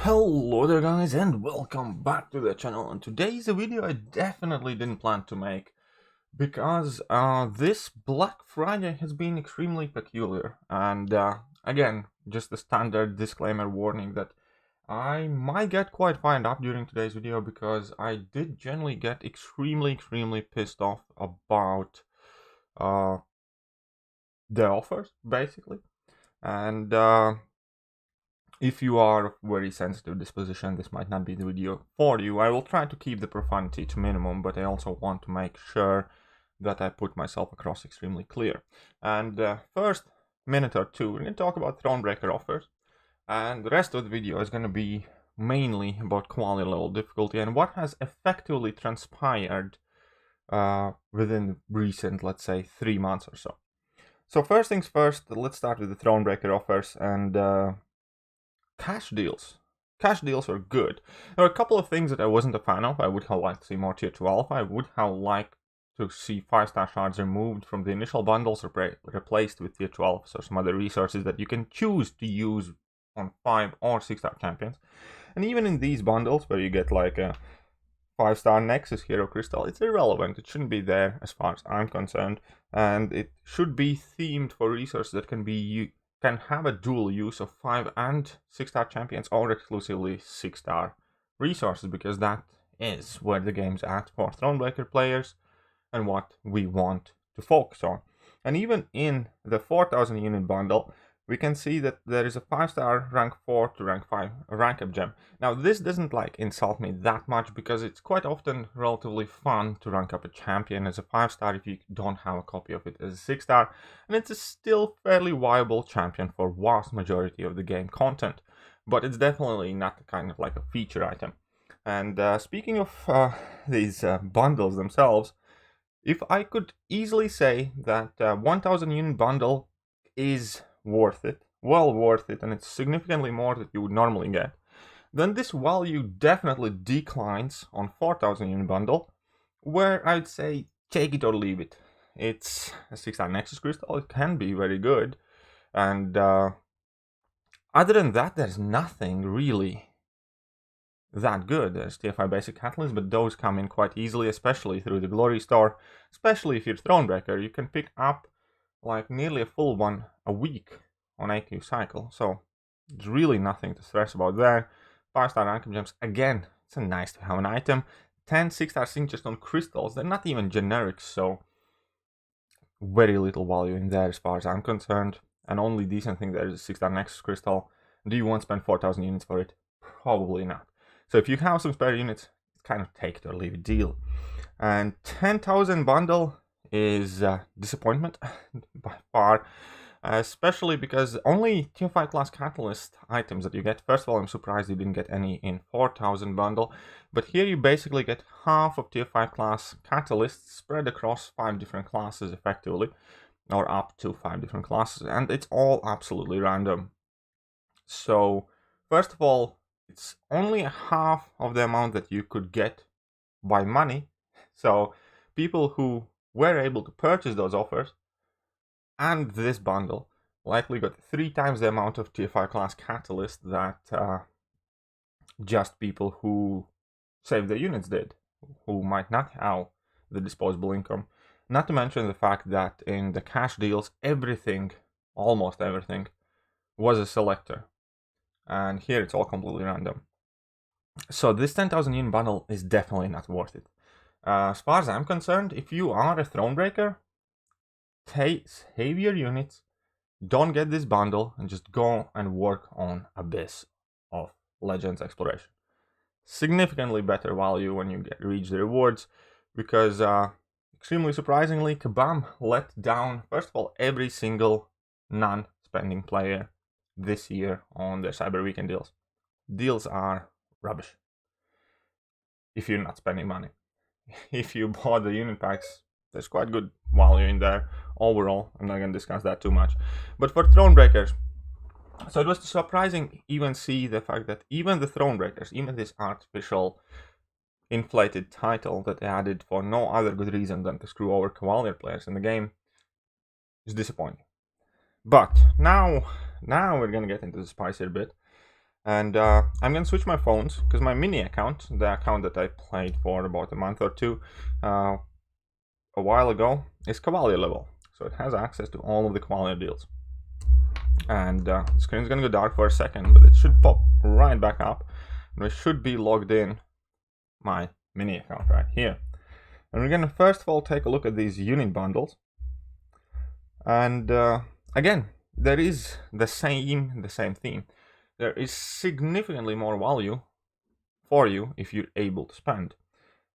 Hello there guys and welcome back to the channel. And today's a video I definitely didn't plan to make because this Black Friday has been extremely peculiar, and again, just the standard disclaimer warning that I might get quite fired up during today's video because I did generally get extremely pissed off about the offers basically. And if you are of very sensitive disposition, this might not be the video for you. I will try to keep the profanity to minimum, but I also want to make sure that I put myself across extremely clear. And first minute or two, we're going to talk about Thronebreaker offers, and the rest of the video is going to be mainly about quality level difficulty and what has effectively transpired within recent, let's say, 3 months or so. So first things first, let's start with the Thronebreaker offers and cash deals. Cash deals were good. There are a couple of things that I wasn't a fan of. I would have liked to see more tier 12. I would have liked to see 5-star shards removed from the initial bundles, replaced with tier 12, so some other resources that you can choose to use on 5 or 6-star champions. And even in these bundles where you get like a 5-star Nexus Hero Crystal, it's irrelevant. It shouldn't be there as far as I'm concerned, and it should be themed for resources that can have a dual use of 5 and 6-star champions or exclusively 6-star resources, because that is where the game's at for Thronebreaker players and what we want to focus on. And even in the 4,000 unit bundle, we can see that there is a 5-star rank 4 to rank 5 rank up gem. Now this doesn't insult me that much because it's quite often relatively fun to rank up a champion as a 5-star if you don't have a copy of it as a 6-star, and it's a still fairly viable champion for vast majority of the game content, but it's definitely not kind of like a feature item. And speaking of these bundles themselves, if I could easily say that 1000 unit bundle is worth it, well worth it, and it's significantly more than you would normally get, then this value definitely declines on 4000 unit bundle, where I'd say take it or leave it. It's a 6-star Nexus Crystal, it can be very good, and other than that, there's nothing really that good. There's TFI basic catalysts, but those come in quite easily, especially through the Glory Store. Especially if you're Thronebreaker, you can pick up like nearly a full one a week on AQ cycle, so there's really nothing to stress about there. 5-star rank gems, again, it's a nice to have an item. 10 6-star Singerstone crystals, they're not even generic, so very little value in there as far as I'm concerned. And only decent thing there is a 6-star Nexus crystal. Do you want to spend 4000 units for it? Probably not. So if you have some spare units, it's kind of take it or leave it deal. And 10,000 bundle is disappointment by far, especially because only tier 5 class catalyst items that you get. First of all, I'm surprised you didn't get any in 4000 bundle, but here you basically get half of tier 5 class catalysts spread across 5 different classes effectively, or up to 5 different classes, and it's all absolutely random. So first of all, it's only half of the amount that you could get by money. So people who were able to purchase those offers and this bundle likely got 3 times the amount of tier 5 class catalyst that just people who saved their units did, who might not have the disposable income. Not to mention the fact that in the cash deals, everything, almost everything, was a selector. And here it's all completely random. So this 10,000 unit bundle is definitely not worth it. As far as I'm concerned, if you are a Thronebreaker, save your units, don't get this bundle, and just go and work on Abyss of Legends Exploration. Significantly better value when you reach the rewards, because extremely surprisingly, Kabam let down, first of all, every single non-spending player this year on their Cyber Weekend deals. Deals are rubbish if you're not spending money. If you bought the unit packs, there's quite good value in there overall. I'm not going to discuss that too much. But for Thronebreakers, so it was surprising even see the fact that even the Thronebreakers, even this artificial inflated title that they added for no other good reason than to screw over Cavalier players in the game, is disappointing. But now we're going to get into the spicier bit. And I'm gonna switch my phones, because my mini account, the account that I played for about a month or two a while ago, is Cavalier level. So it has access to all of the Cavalier deals. And the screen's gonna go dark for a second, but it should pop right back up. And we should be logged in my mini account right here. And we're gonna first of all take a look at these unit bundles. And again, there is the same theme. There is significantly more value for you if you're able to spend.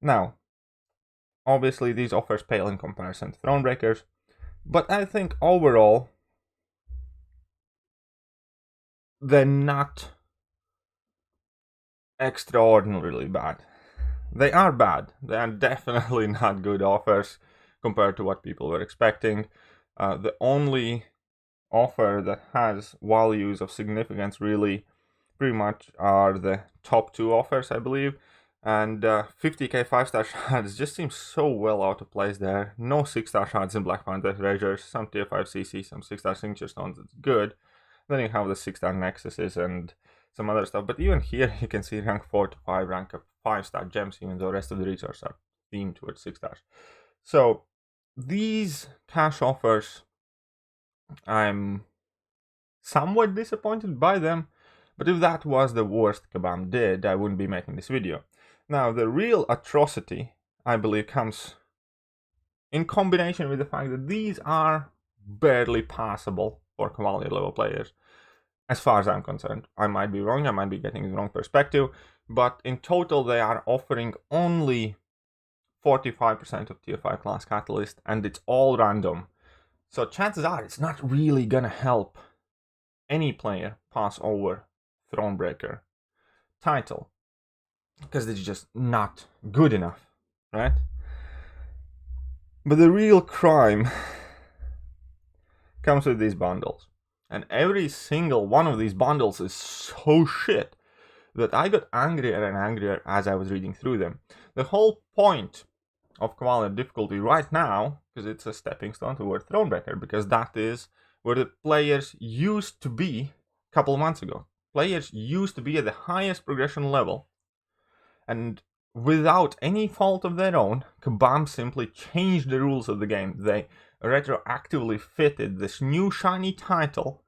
Now, obviously these offers pale in comparison to Thronebreakers, but I think overall they're not extraordinarily bad. They are bad. They are definitely not good offers compared to what people were expecting. The only offer that has values of significance really pretty much are the top two offers, I believe. And 50k 5-star shards just seems so well out of place there. No 6-star shards in Black Panther treasures, some tier 5 CC, some 6-star signature stones, it's good. Then you have the 6-star nexuses and some other stuff. But even here you can see rank 4 to 5, rank up 5-star gems, even though the rest of the resources are themed towards 6 stars. So these cash offers, I'm somewhat disappointed by them, but if that was the worst Kabam did, I wouldn't be making this video. Now, the real atrocity, I believe, comes in combination with the fact that these are barely passable for Cavalier level players, as far as I'm concerned. I might be wrong, I might be getting the wrong perspective, but in total they are offering only 45% of tier 5 class catalyst, and it's all random. So chances are it's not really gonna help any player pass over Thronebreaker title, because it's just not good enough, right? But the real crime comes with these bundles. And every single one of these bundles is so shit that I got angrier and angrier as I was reading through them. The whole point of Cavalier difficulty right now, because it's a stepping stone toward Thronebreaker, because that is where the players used to be a couple of months ago. Players used to be at the highest progression level, and without any fault of their own, Kabam simply changed the rules of the game. They retroactively fitted this new shiny title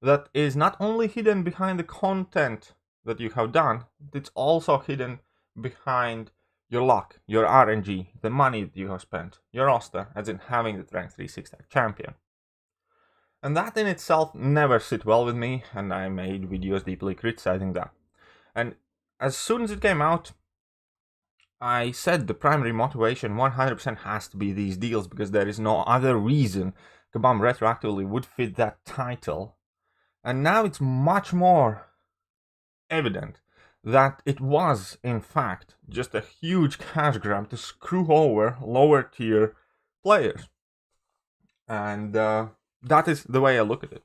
that is not only hidden behind the content that you have done, it's also hidden behind your luck, your RNG, the money that you have spent, your roster, as in having the rank 3 6-star champion. And that in itself never sit well with me, and I made videos deeply criticizing that. And as soon as it came out, I said the primary motivation 100% has to be these deals, because there is no other reason Kabam retroactively would fit that title. And now it's much more evident that it was, in fact, just a huge cash grab to screw over lower tier players. And that is the way I look at it.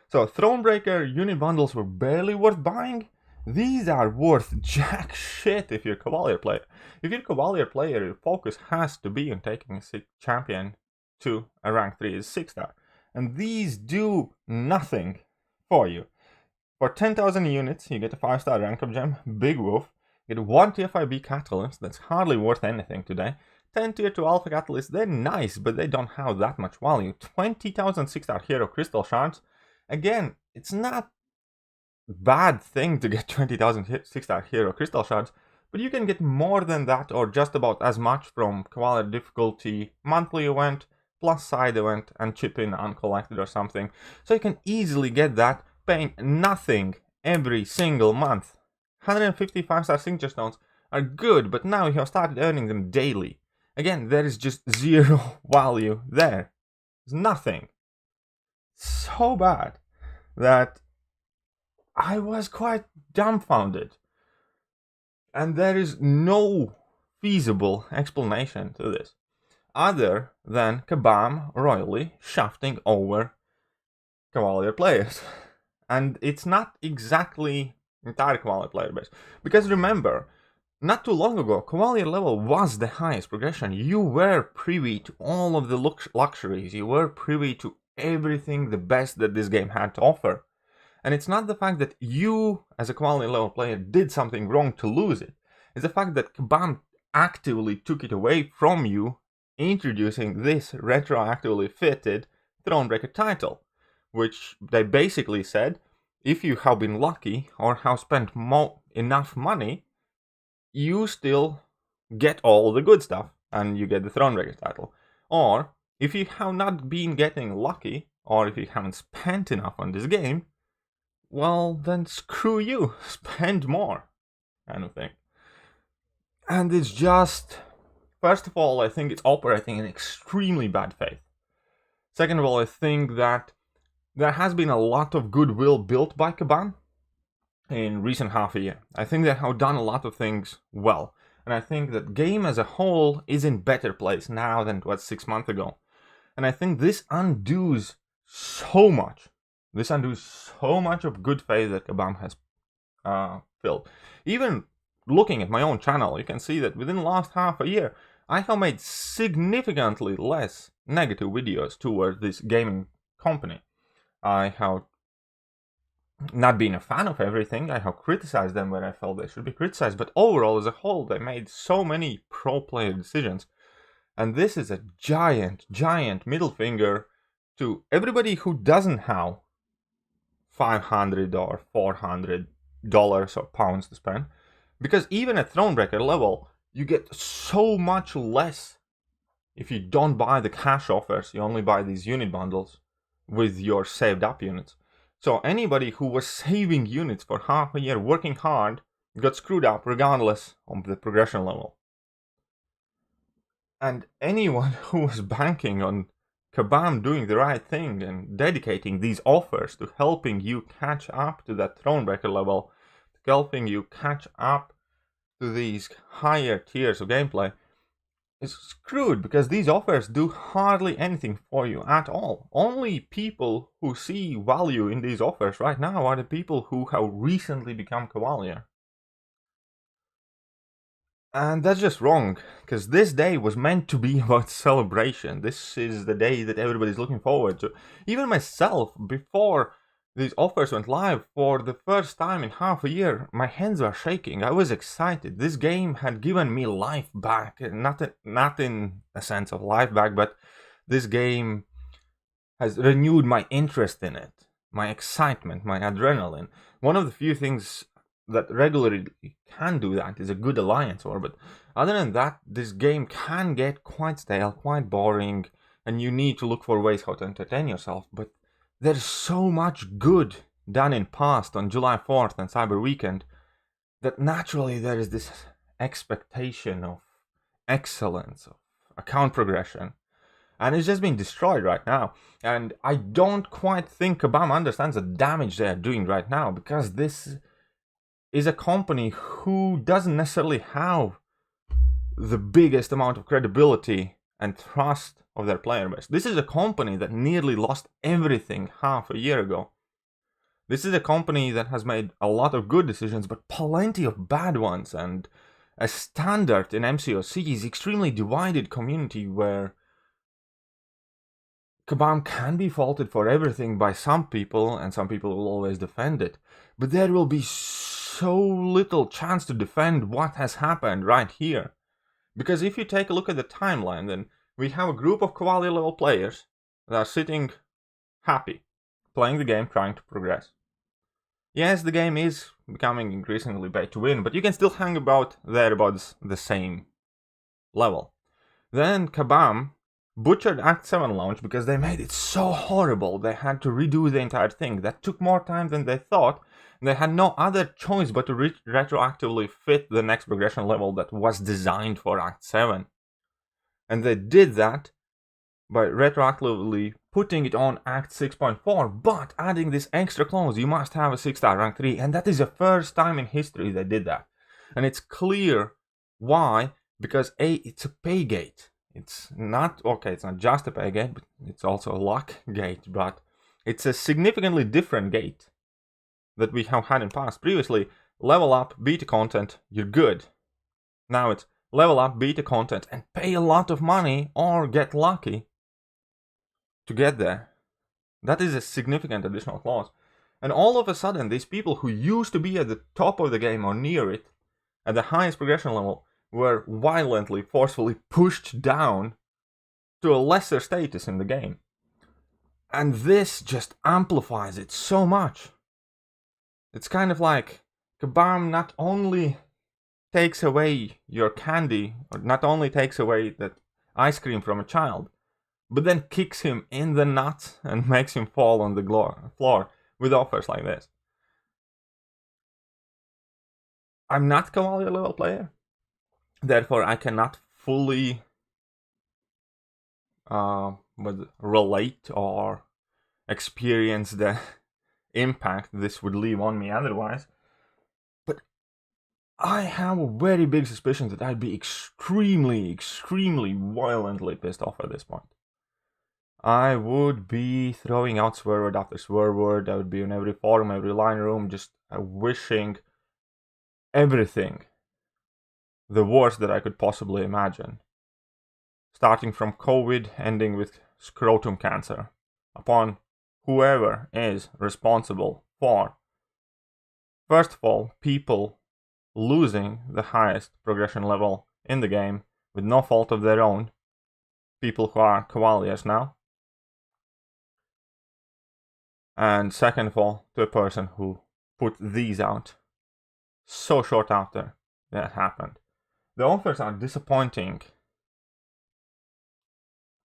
So Thronebreaker unit bundles were barely worth buying. These are worth jack shit if you're a Cavalier player. If you're a Cavalier player, your focus has to be on taking a champion to a rank 3 is 6-star. And these do nothing for you. For 10,000 units, you get a 5-star rank up gem, Big Wolf. You get 1 tier 5B catalyst, that's hardly worth anything today. 10 tier 2 alpha catalysts, they're nice, but they don't have that much value. 20,000 6-star hero crystal shards. Again, it's not a bad thing to get 20,000 6-star hero crystal shards, but you can get more than that, or just about as much, from Cavalier difficulty monthly event, plus side event, and chip in uncollected or something. So you can easily get that, paying nothing every single month. 150 5-star signature stones are good, but now you have started earning them daily. Again, there is just zero value there. There's nothing. So bad that I was quite dumbfounded. And there is no feasible explanation to this, other than Kabam royally shafting over Cavalier players. And it's not exactly entire Cavalier player base. Because remember, not too long ago, Cavalier level was the highest progression. You were privy to all of the luxuries. You were privy to everything the best that this game had to offer. And it's not the fact that you, as a quality level player, did something wrong to lose it. It's the fact that Kabam actively took it away from you, introducing this retroactively fitted Thronebreaker title, which they basically said, if you have been lucky or have spent enough money, you still get all the good stuff and you get the Thronebreaker title. Or if you have not been getting lucky, or if you haven't spent enough on this game, well, then screw you, spend more, kind of thing. And it's just, first of all, I think it's operating in extremely bad faith. Second of all, I think that there has been a lot of goodwill built by Kabam in recent half a year. I think they have done a lot of things well. And I think that game as a whole is in better place now than it was 6 months ago. And I think this undoes so much. This undoes so much of good faith that Kabam has filled. Even looking at my own channel, you can see that within the last half a year, I have made significantly less negative videos towards this gaming company. I have not been a fan of everything. I have criticized them where I felt they should be criticized, but overall, as a whole, they made so many pro player decisions. And this is a giant, giant middle finger to everybody who doesn't have $500 or $400 or pounds to spend. Because even at Thronebreaker level, you get so much less if you don't buy the cash offers. You only buy these unit bundles with your saved up units. So anybody who was saving units for half a year, working hard, got screwed up regardless of the progression level. And anyone who was banking on Kabam doing the right thing and dedicating these offers to helping you catch up to that Thronebreaker level, helping you catch up to these higher tiers of gameplay, is screwed, because these offers do hardly anything for you at all. Only people who see value in these offers right now are the people who have recently become Cavalier. And that's just wrong, because this day was meant to be about celebration. This is the day that everybody's looking forward to. Even myself, before these offers went live, for the first time in half a year, my hands were shaking. I was excited. This game had given me life back. Not in a sense of life back, but this game has renewed my interest in it, my excitement, my adrenaline. One of the few things that regularly can do that is a good alliance war, but other than that, this game can get quite stale, quite boring, and you need to look for ways how to entertain yourself. But there's so much good done in past on July 4th and Cyber Weekend that naturally there is this expectation of excellence, of account progression, and it's just being destroyed right now. And I don't quite think Kabam understands the damage they are doing right now, because this is a company who doesn't necessarily have the biggest amount of credibility and trust of their player base. This is a company that nearly lost everything half a year ago. This is a company that has made a lot of good decisions, but plenty of bad ones, and a standard in MCOC is extremely divided community where Kabam can be faulted for everything by some people, and some people will always defend it. But there will be so little chance to defend what has happened right here. Because if you take a look at the timeline, then we have a group of Cavalier level players that are sitting happy, playing the game, trying to progress. Yes, the game is becoming increasingly pay to win, but you can still hang about thereabouts the same level. Then Kabam butchered Act 7 launch because they made it so horrible they had to redo the entire thing. That took more time than they thought. They had no other choice but to retroactively fit the next progression level that was designed for Act 7. And they did that by retroactively putting it on Act 6.4, but adding this extra clause, you must have a 6-star rank 3, and that is the first time in history they did that. And it's clear why, because it's a pay gate. It's not just a pay gate, but it's also a luck gate, but it's a significantly different gate that we have had in past. Previously, level up, beat the content, you're good. Now it's level up, beat the content, and pay a lot of money or get lucky to get there. That is a significant additional clause. And all of a sudden, these people who used to be at the top of the game or near it, at the highest progression level, were violently, forcefully pushed down to a lesser status in the game. And this just amplifies it so much. It's kind of like Kabam not only takes away your candy, or not only takes away that ice cream from a child, but then kicks him in the nuts and makes him fall on the floor with offers like this. I'm not Cavalier level player, therefore I cannot fully relate or experience the impact this would leave on me otherwise. But I have a very big suspicion that I'd be extremely, extremely violently pissed off at this point. I would be throwing out swear word after swear word. I would be in every forum, every line room, just wishing everything the worst that I could possibly imagine. Starting from COVID, ending with scrotum cancer, upon whoever is responsible for, first of all, people losing the highest progression level in the game with no fault of their own, people who are Cavaliers now. And second of all, to a person who put these out so short after that happened. The offers are disappointing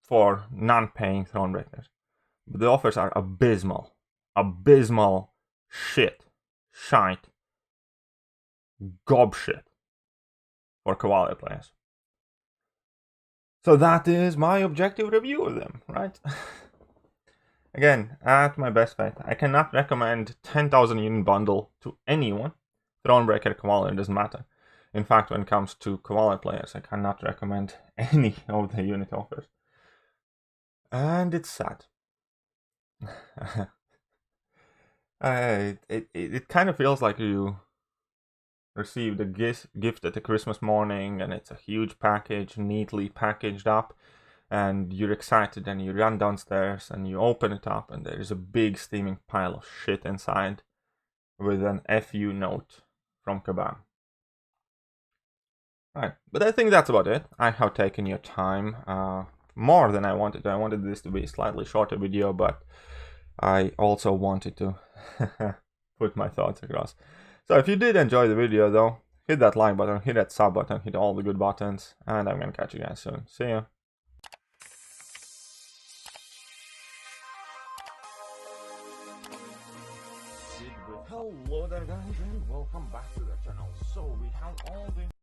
for non-paying Thronebreakers, but the offers are abysmal. Abysmal shite, gob shit for Cavalier players. So that is my objective review of them, right? Again, at my best faith, I cannot recommend 10,000 unit bundle to anyone. Thronebreaker, Cavalier, doesn't matter. In fact, when it comes to Cavalier players, I cannot recommend any of the unit offers. And it's sad. It kind of feels like you received a gift at a Christmas morning, and it's a huge package, neatly packaged up, and you're excited and you run downstairs and you open it up and there's a big steaming pile of shit inside with an FU note from Kabam. Right, but I think that's about it. I have taken your time more than I wanted. I wanted this to be a slightly shorter video, but I also wanted to put my thoughts across. So if you did enjoy the video though, hit that like button, hit that sub button, hit all the good buttons, and I'm gonna catch you guys soon. See ya. Hello there guys, and welcome back to the channel. So we have all the